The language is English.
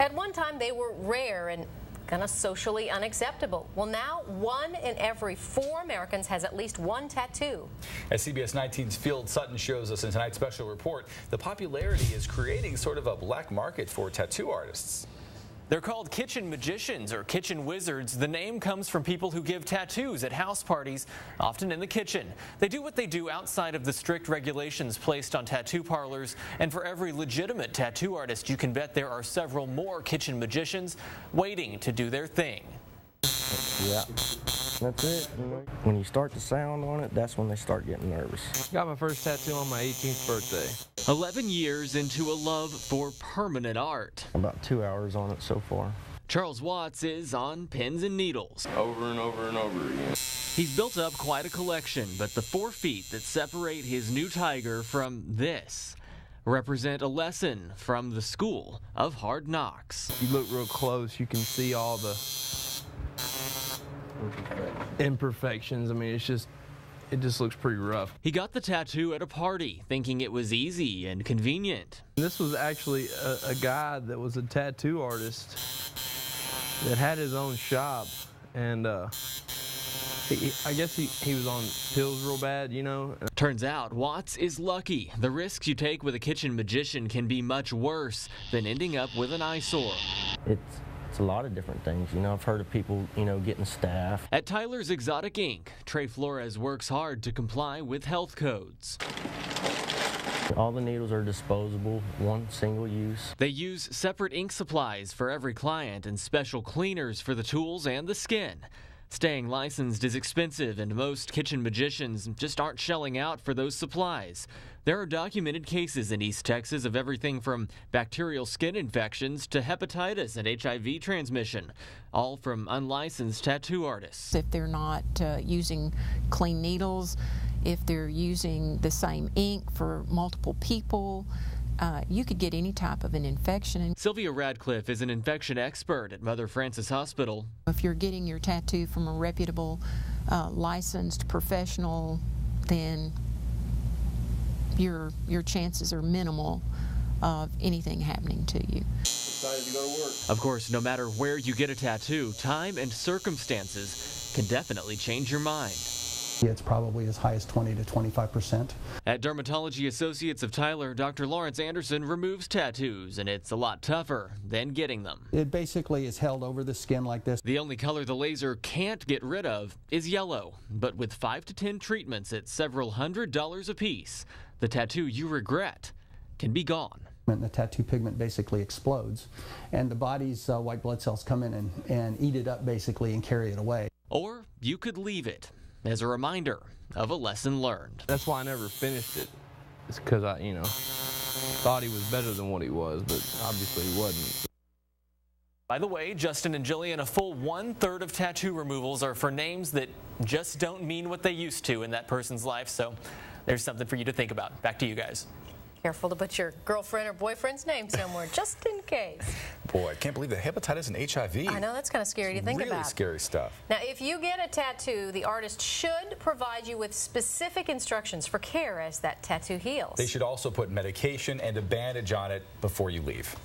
At one time, they were rare and kind of socially unacceptable. Well, now 1 in every 4 Americans has at least one tattoo. As CBS 19's Field Sutton shows us in tonight's special report, the popularity is creating sort of a black market for tattoo artists. They're called kitchen magicians or kitchen wizards. The name comes from people who give tattoos at house parties, often in the kitchen. They do what they do outside of the strict regulations placed on tattoo parlors, and for every legitimate tattoo artist, you can bet there are several more kitchen magicians waiting to do their thing. Yeah, that's it. When you start the sound on it, that's when they start getting nervous. Got my first tattoo on my 18th birthday. 11 years into a love for permanent art. About 2 hours on it so far. Charles Watts is on pins and needles. Over and over and over again. He's built up quite a collection, but the 4 feet that separate his new tiger from this represent a lesson from the school of hard knocks. If you look real close, you can see all the imperfections. I mean, it just looks pretty rough. He got the tattoo at a party, thinking it was easy and convenient. This was actually a guy that was a tattoo artist that had his own shop, and I guess he was on pills real bad, you know. Turns out Watts is lucky. The risks you take with a kitchen magician can be much worse than ending up with an eyesore. It's a lot of different things, you know. I've heard of people, you know, getting staph. At Tyler's Exotic Ink, Trey Flores works hard to comply with health codes. All the needles are disposable, one single use. They use separate ink supplies for every client and special cleaners for the tools and the skin. Staying licensed is expensive, and most kitchen magicians just aren't shelling out for those supplies. There are documented cases in East Texas of everything from bacterial skin infections to hepatitis and HIV transmission, all from unlicensed tattoo artists. If they're not using clean needles, if they're using the same ink for multiple people, you could get any type of an infection. Sylvia Radcliffe is an infection expert at Mother Frances Hospital. If you're getting your tattoo from a reputable, licensed professional, then your chances are minimal of anything happening to you. Excited to go to work. Of course, no matter where you get a tattoo, time and circumstances can definitely change your mind. It's probably as high as 20 to 25%. At Dermatology Associates of Tyler, Dr. Lawrence Anderson removes tattoos, and it's a lot tougher than getting them. It basically is held over the skin like this. The only color the laser can't get rid of is yellow, but with 5 to 10 treatments at several $100s a piece, the tattoo you regret can be gone. And the tattoo pigment basically explodes, and the body's white blood cells come in and eat it up basically and carry it away. Or you could leave it as a reminder of a lesson learned. That's why I never finished it. It's because I, thought he was better than what he was, but obviously he wasn't. By the way, Justin and Jillian, a full 1/3 of tattoo removals are for names that just don't mean what they used to in that person's life, so there's something for you to think about. Back to you guys. Careful to put your girlfriend or boyfriend's name somewhere, just in case. Boy, I can't believe the hepatitis and HIV. I know, that's kind of scary to think about. Really scary stuff. Now, if you get a tattoo, the artist should provide you with specific instructions for care as that tattoo heals. They should also put medication and a bandage on it before you leave.